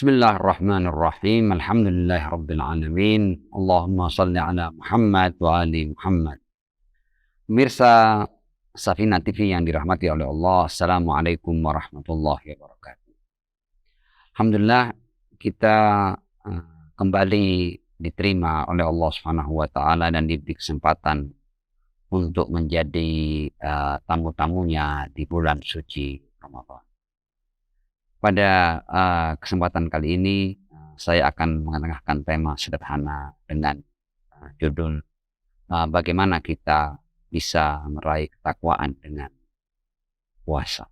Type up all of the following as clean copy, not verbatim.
Bismillahirrahmanirrahim. Alhamdulillahirabbil alamin. Allahumma shalli ala Muhammad wa ali Muhammad. Pemirsa Safina TV yang dirahmati oleh Allah, Assalamualaikum warahmatullahi wabarakatuh. Alhamdulillah kita kembali diterima oleh Allah Subhanahu wa taala dan diberi kesempatan untuk menjadi tamu-tamunya di bulan suci Ramadan. Pada kesempatan kali ini saya akan mengetengahkan tema sederhana dengan judul bagaimana kita bisa meraih ketakwaan dengan puasa.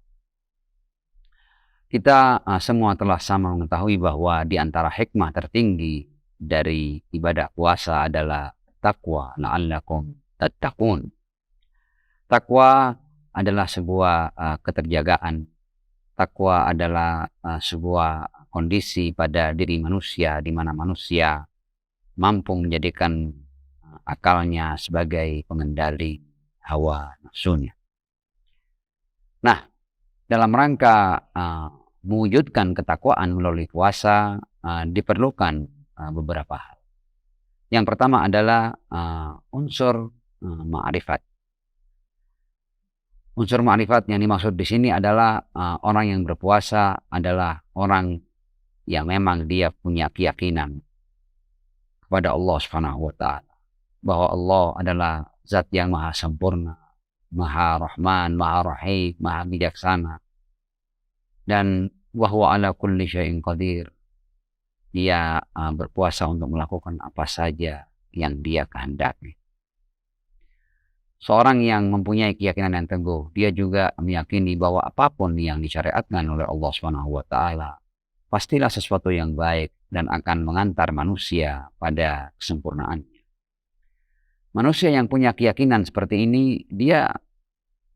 Kita semua telah sama mengetahui bahwa di antara hikmah tertinggi dari ibadah puasa adalah takwa, la'allakum tattaqun. Takwa adalah sebuah keterjagaan. Takwa adalah sebuah kondisi pada diri manusia di mana manusia mampu menjadikan akalnya sebagai pengendali hawa nafsunya. Nah, dalam rangka mewujudkan ketakwaan melalui puasa diperlukan beberapa hal. Yang pertama adalah unsur ma'rifat. Unsur ma'rifat yang dimaksud di sini adalah orang yang berpuasa adalah orang yang memang dia punya keyakinan kepada Allah Subhanahu wa taala bahwa Allah adalah zat yang maha sempurna, maha rahman, maha rahim, maha bijaksana, dan wa huwa ala kulli syai'in qadir. Dia berpuasa untuk melakukan apa saja yang dia kehendaki. Seorang yang mempunyai keyakinan yang teguh, dia juga meyakini bahwa apapun yang disyariatkan oleh Allah Subhanahu wa taala pastilah sesuatu yang baik dan akan mengantar manusia pada kesempurnaannya. Manusia yang punya keyakinan seperti ini, dia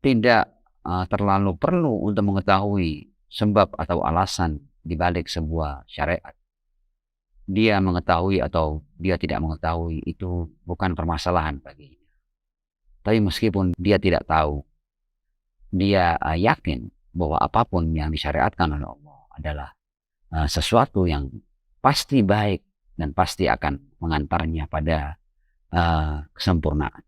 tidak terlalu perlu untuk mengetahui sebab atau alasan di balik sebuah syariat. Dia mengetahui atau dia tidak mengetahui itu bukan permasalahan baginya. Tapi meskipun dia tidak tahu, dia yakin bahwa apapun yang disyariatkan oleh Allah adalah sesuatu yang pasti baik dan pasti akan mengantarnya pada kesempurnaan.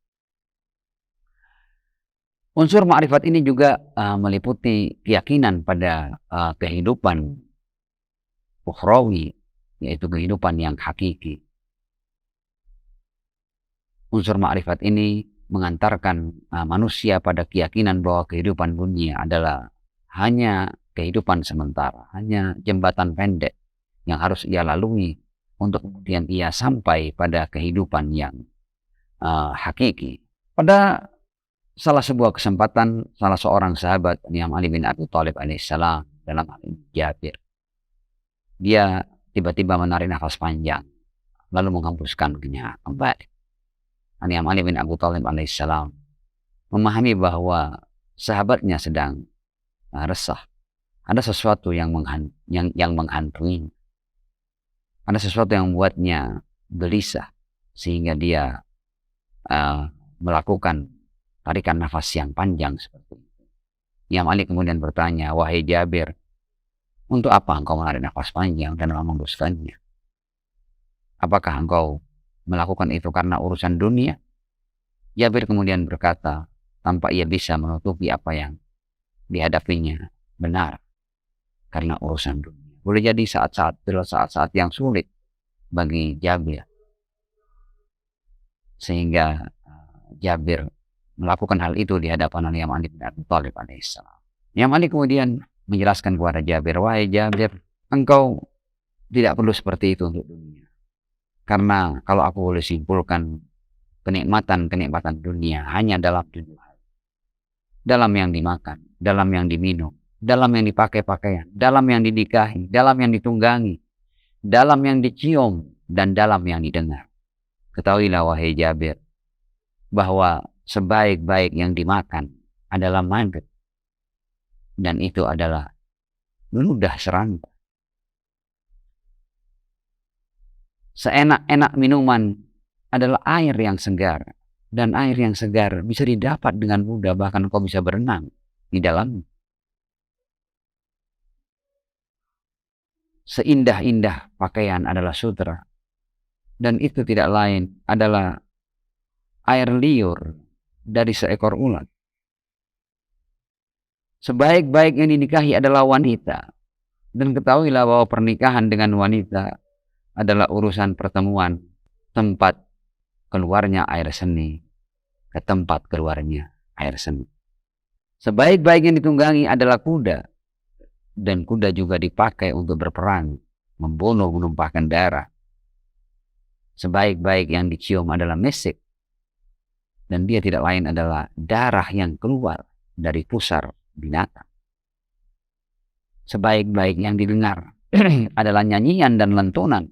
Unsur ma'rifat ini juga meliputi keyakinan pada kehidupan ukhrawi, yaitu kehidupan yang hakiki. Unsur ma'rifat ini mengantarkan manusia pada keyakinan bahwa kehidupan dunia adalah hanya kehidupan sementara, hanya jembatan pendek yang harus ia lalui untuk kemudian ia sampai pada kehidupan yang hakiki. Pada salah sebuah kesempatan, salah seorang sahabat Imam Ali bin Abi Thalib alaihissalam, dalam hal ini Jabir, dia tiba-tiba menarik nafas panjang lalu menghembuskan kenyang kembali. Imam Ali bin Abi Thalib alaihissalam memahami bahwa sahabatnya sedang resah. Ada sesuatu yang menghantui. Ada sesuatu yang membuatnya gelisah sehingga dia melakukan tarikan nafas yang panjang seperti itu. Imam Ali kemudian bertanya, "Wahai Jabir, untuk apa engkau menarik nafas panjang dan menghembuskannya? Apakah engkau melakukan itu karena urusan dunia?" Jabir kemudian berkata, tanpa ia bisa menutupi apa yang dihadapinya, benar, karena urusan dunia. Boleh jadi saat-saat yang sulit bagi Jabir, sehingga Jabir melakukan hal itu di hadapan Imam Ali bin Abi Thalib alaihissalam. Imam Ali kemudian menjelaskan kepada Jabir, "Wahai Jabir, engkau tidak perlu seperti itu untuk dunia. Karena kalau aku boleh simpulkan, kenikmatan dunia hanya dalam 7 hal. Dalam yang dimakan, dalam yang diminum, dalam yang dipakai pakaian, dalam yang dinikahi, dalam yang ditunggangi, dalam yang dicium, dan dalam yang didengar. Ketahuilah wahai Jabir, bahwa sebaik-baik yang dimakan adalah maghrib, dan itu adalah ludah serangga. Seenak-enak minuman adalah air yang segar, dan air yang segar bisa didapat dengan mudah, bahkan kau bisa berenang di dalamnya. seindah-indah pakaian adalah sutra. Dan itu tidak lain adalah air liur dari seekor ulat. Sebaik-baik yang dinikahi adalah wanita. Dan ketahuilah bahwa pernikahan dengan wanita adalah urusan pertemuan tempat keluarnya air seni ke tempat keluarnya air seni. Sebaik-baik yang ditunggangi adalah kuda. Dan kuda juga dipakai untuk berperang, membunuh, menumpahkan darah. Sebaik-baik yang dicium adalah mesik. Dan dia tidak lain adalah darah yang keluar dari pusar binatang. Sebaik-baik yang didengar adalah nyanyian dan lantunan.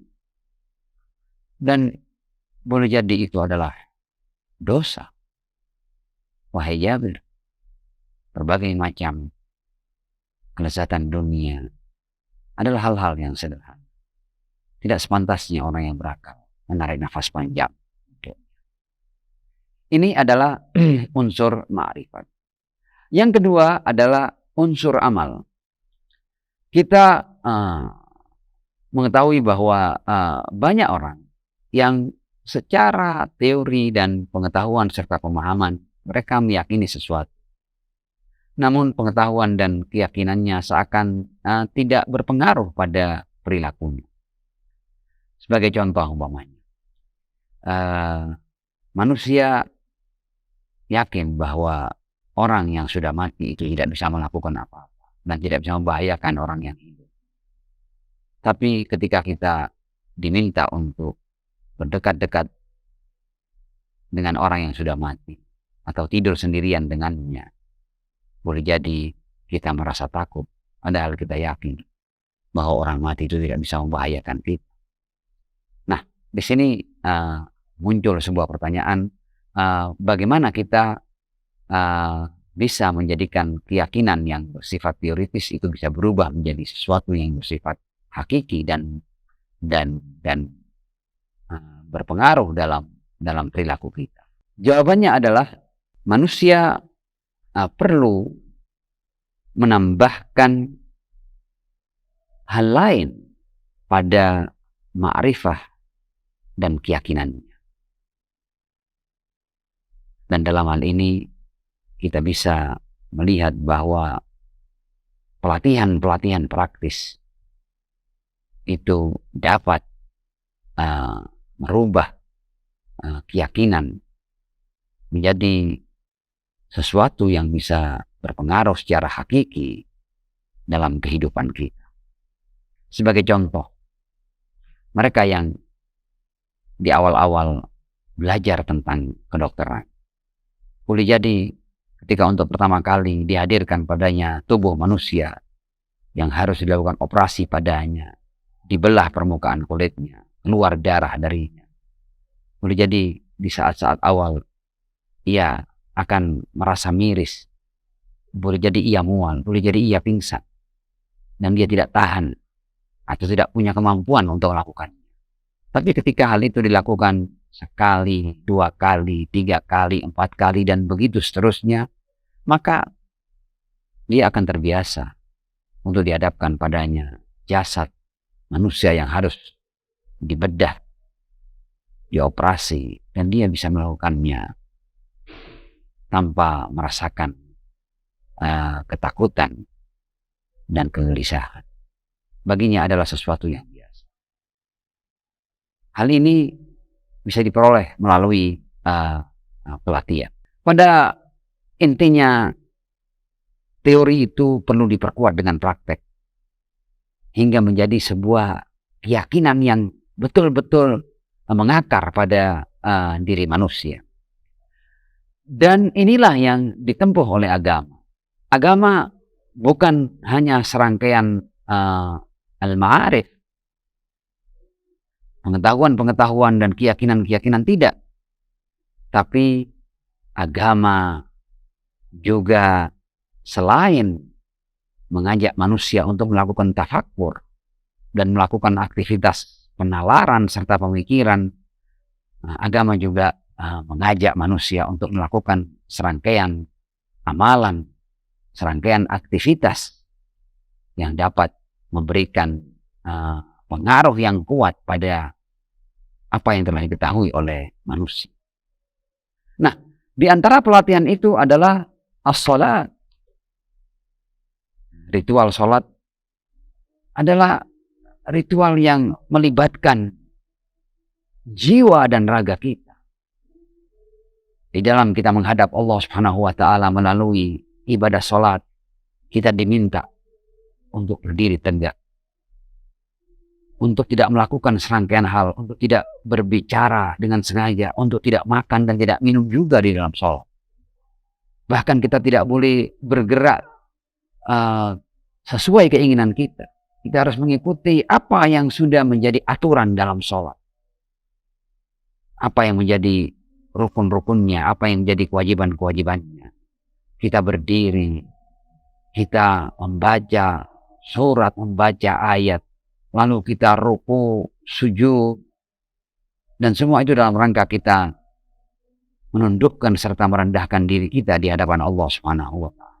Dan boleh jadi itu adalah dosa. Wahai Jabir, berbagai macam kelezatan dunia adalah hal-hal yang sederhana. Tidak sepantasnya orang yang berakal menarik nafas panjang. Ini adalah unsur ma'rifat. Yang kedua adalah unsur amal. Kita mengetahui bahwa banyak orang yang secara teori dan pengetahuan serta pemahaman mereka meyakini sesuatu. Namun pengetahuan dan keyakinannya seakan tidak berpengaruh pada perilakunya. Sebagai contoh umpamanya, manusia yakin bahwa orang yang sudah mati itu tidak bisa melakukan apa-apa dan tidak bisa membahayakan orang yang hidup. Tapi ketika kita diminta untuk berdekat-dekat dengan orang yang sudah mati atau tidur sendirian dengannya, boleh jadi kita merasa takut, padahal kita yakin bahwa orang mati itu tidak bisa membahayakan kita. Nah, di sini muncul sebuah pertanyaan, bagaimana kita bisa menjadikan keyakinan yang bersifat teoritis itu bisa berubah menjadi sesuatu yang bersifat hakiki dan berpengaruh dalam perilaku kita. Jawabannya adalah manusia perlu menambahkan hal lain pada ma'rifah dan keyakinannya. Dan dalam hal ini kita bisa melihat bahwa pelatihan praktis itu dapat merubah keyakinan menjadi sesuatu yang bisa berpengaruh secara hakiki dalam kehidupan kita. Sebagai contoh, mereka yang di awal-awal belajar tentang kedokteran, boleh jadi ketika untuk pertama kali dihadirkan padanya tubuh manusia yang harus dilakukan operasi padanya, dibelah permukaan kulitnya, keluar darah darinya. Boleh jadi di saat-saat awal ia akan merasa miris, boleh jadi ia mual, boleh jadi ia pingsan, dan dia tidak tahan atau tidak punya kemampuan untuk melakukannya. Tapi ketika hal itu dilakukan sekali, 2 kali, 3 kali, 4 kali, dan begitu seterusnya, maka dia akan terbiasa untuk dihadapkan padanya jasad manusia yang harus dibedah, dioperasi, dan dia bisa melakukannya tanpa merasakan ketakutan dan kegelisahan. Baginya adalah sesuatu yang biasa. Hal ini bisa diperoleh melalui pelatihan. Pada intinya, teori itu perlu diperkuat dengan praktek hingga menjadi sebuah keyakinan yang betul-betul mengakar pada diri manusia. Dan inilah yang ditempuh oleh agama. Agama bukan hanya serangkaian al-ma'arif, pengetahuan-pengetahuan dan keyakinan-keyakinan, tidak. Tapi agama juga selain mengajak manusia untuk melakukan tafakkur dan melakukan aktivitas penalaran serta pemikiran, agama juga mengajak manusia untuk melakukan serangkaian amalan, serangkaian aktivitas yang dapat memberikan pengaruh yang kuat pada apa yang telah diketahui oleh manusia. Nah, di antara pelatihan itu adalah as-salat. Ritual salat adalah ritual yang melibatkan jiwa dan raga kita. Di dalam kita menghadap Allah Subhanahu wa taala melalui ibadah salat, kita diminta untuk berdiri tegak, untuk tidak melakukan serangkaian hal, untuk tidak berbicara dengan sengaja, untuk tidak makan dan tidak minum juga di dalam sholat. Bahkan kita tidak boleh bergerak sesuai keinginan kita. Kita harus mengikuti apa yang sudah menjadi aturan dalam sholat. Apa yang menjadi rukun-rukunnya, apa yang menjadi kewajiban-kewajibannya. Kita berdiri, kita membaca surat, membaca ayat, lalu kita ruku, sujud, dan semua itu dalam rangka kita menundukkan serta merendahkan diri kita di hadapan Allah Subhanahu wa taala.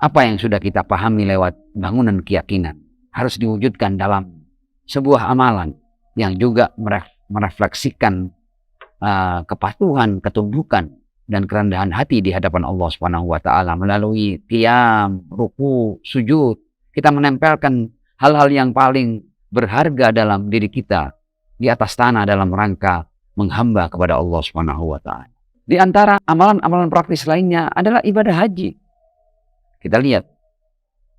Apa yang sudah kita pahami lewat bangunan keyakinan harus diwujudkan dalam sebuah amalan yang juga merefleksikan kepatuhan, ketundukan, dan kerendahan hati di hadapan Allah Subhanahu wa taala melalui qiyam, ruku, sujud. Kita menempelkan hal-hal yang paling berharga dalam diri kita di atas tanah dalam rangka menghamba kepada Allah Subhanahu wa taala. Di antara amalan-amalan praktis lainnya adalah ibadah haji. Kita lihat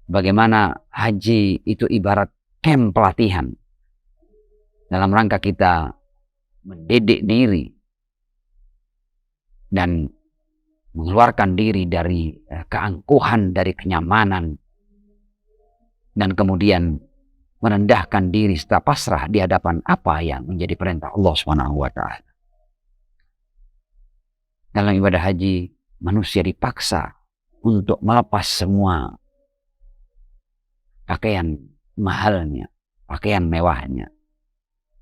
bagaimana haji itu ibarat camp pelatihan dalam rangka kita mendidik diri dan mengeluarkan diri dari keangkuhan, dari kenyamanan, dan kemudian merendahkan diri serta pasrah di hadapan apa yang menjadi perintah Allah Subhanahu wa taala. Dalam ibadah haji, manusia dipaksa untuk melepas semua pakaian mahalnya, pakaian mewahnya.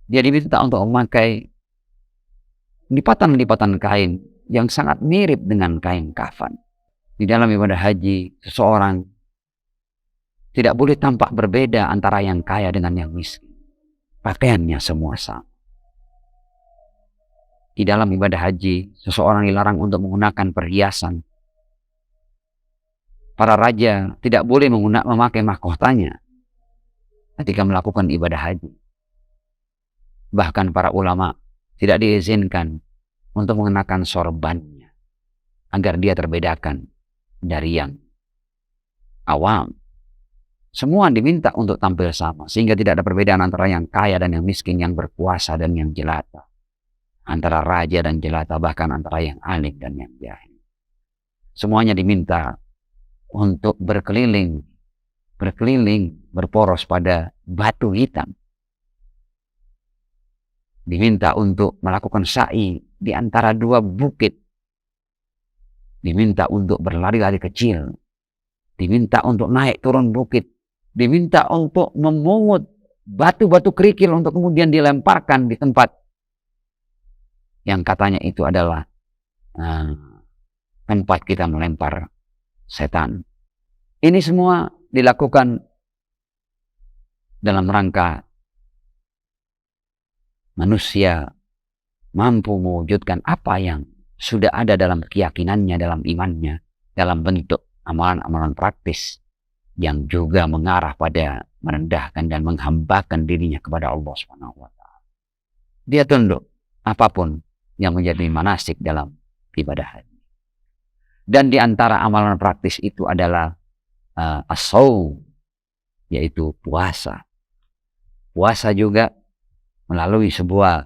Dia diminta untuk memakai lipatan-lipatan kain yang sangat mirip dengan kain kafan. Di dalam ibadah haji, seseorang tidak boleh tampak berbeda antara yang kaya dengan yang miskin. Pakaiannya semua sama. Di dalam ibadah haji, seseorang dilarang untuk menggunakan perhiasan. Para raja tidak boleh memakai mahkotanya ketika melakukan ibadah haji. Bahkan para ulama tidak diizinkan untuk mengenakan sorbannya agar dia terbedakan dari yang awam. Semua diminta untuk tampil sama, sehingga tidak ada perbedaan antara yang kaya dan yang miskin, yang berkuasa dan yang jelata, antara raja dan jelata, bahkan antara yang alim dan yang jahil. Semuanya diminta untuk berkeliling, berporos pada batu hitam. Diminta untuk melakukan sa'i di antara dua bukit. Diminta untuk berlari-lari kecil. Diminta untuk naik turun bukit. Diminta untuk memungut batu-batu kerikil untuk kemudian dilemparkan di tempat yang katanya itu adalah tempat kita melempar setan. Ini semua dilakukan dalam rangka manusia mampu mewujudkan apa yang sudah ada dalam keyakinannya, dalam imannya, dalam bentuk amalan-amalan praktis yang juga mengarah pada merendahkan dan menghambakan dirinya kepada Allah Subhanahu wa taala. Dia tunduk apapun yang menjadi manasik dalam ibadah haji. Dan di antara amalan praktis itu adalah as-shaum, yaitu puasa. Puasa juga melalui sebuah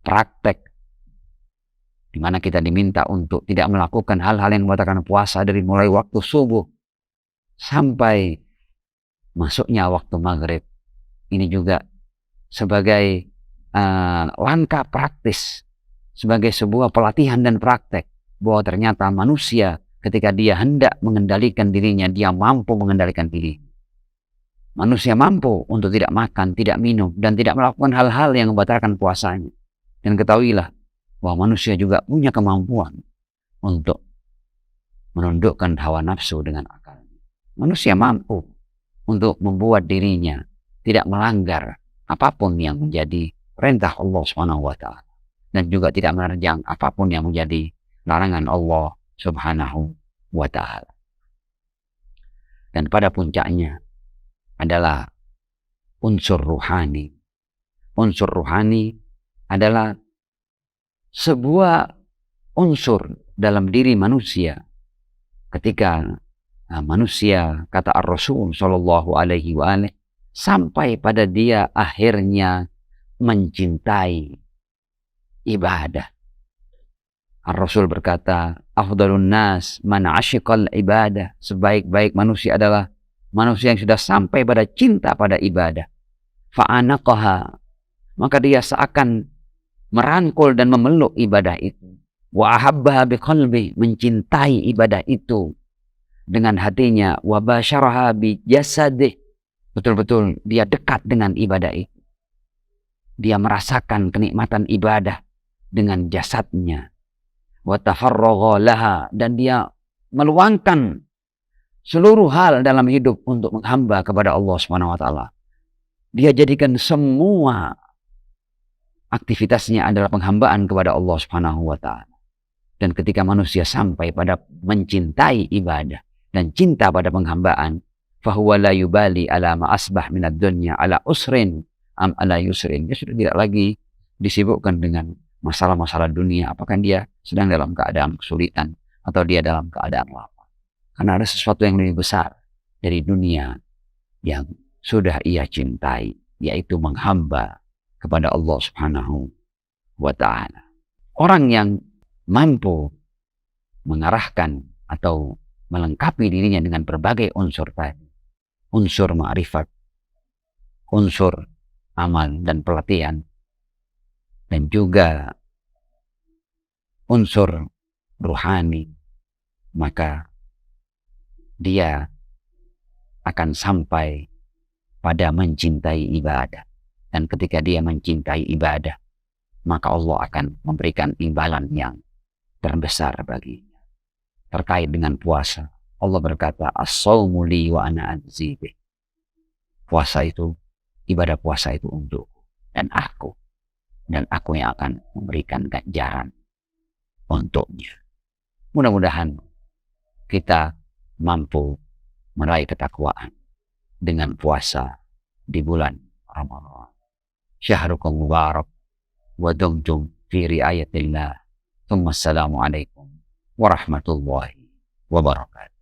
praktek di mana kita diminta untuk tidak melakukan hal-hal yang membatalkan puasa dari mulai waktu subuh sampai masuknya waktu maghrib. Ini juga sebagai langkah praktis, sebagai sebuah pelatihan dan praktek bahwa ternyata manusia ketika dia hendak mengendalikan dirinya, dia mampu mengendalikan diri. Manusia mampu untuk tidak makan, tidak minum, dan tidak melakukan hal-hal yang membatalkan puasanya. Dan ketahuilah bahwa manusia juga punya kemampuan untuk menundukkan hawa nafsu dengan akalnya. Manusia mampu untuk membuat dirinya tidak melanggar apapun yang menjadi perintah Allah Subhanahu wa taala, dan juga tidak menerjang apapun yang menjadi larangan Allah Subhanahu wa taala. Dan pada puncaknya adalah unsur ruhani. Unsur ruhani adalah sebuah unsur dalam diri manusia ketika manusia, kata Ar-Rasul Shallallahu Alaihi Wasallam, sampai pada dia akhirnya mencintai ibadah. Ar-Rasul berkata, afdalun nas man asyiqal ibadah. Sebaik-baik manusia adalah manusia yang sudah sampai pada cinta pada ibadah. Fa'anaqaha, maka dia seakan merangkul dan memeluk ibadah itu. Wa ahabbaha biqalbi, mencintai ibadah itu dengan hatinya. Wa basyaraha bi jasadih, betul-betul dia dekat dengan ibadah itu. Dia merasakan kenikmatan ibadah dengan jasadnya. Wa tafarragha laha, dan dia meluangkan seluruh hal dalam hidup untuk menghamba kepada Allah Subhanahu wa taala. Dia jadikan semua aktivitasnya adalah penghambaan kepada Allah Subhanahu wa taala. Dan ketika manusia sampai pada mencintai ibadah dan cinta pada penghambaan, fahuwa la yubali ala ma asbah minad dunya ala usrin am ala yusrin. Dia sudah tidak lagi disibukkan dengan masalah-masalah dunia, apakah dia sedang dalam keadaan kesulitan atau dia dalam keadaan lapar. Karena ada sesuatu yang lebih besar dari dunia yang sudah ia cintai, yaitu menghamba kepada Allah Subhanahu wa taala. Orang yang mampu mengarahkan atau melengkapi dirinya dengan berbagai unsur tadi, unsur ma'rifat, unsur amal dan pelatihan, dan juga unsur ruhani, maka dia akan sampai pada mencintai ibadah. Dan ketika dia mencintai ibadah, maka Allah akan memberikan imbalan yang terbesar baginya. Terkait dengan puasa, Allah berkata, as-shaumu li wa ana ajzi bih. Puasa itu, ibadah puasa itu untukku dan aku yang akan memberikan ganjaran untuknya. Mudah-mudahan kita mampu meraih ketakwaan dengan puasa di bulan Ramadan. Syahrukum mubarak wa dumtum fi riayatillah. Assalamualaikum warahmatullahi wabarakatuh.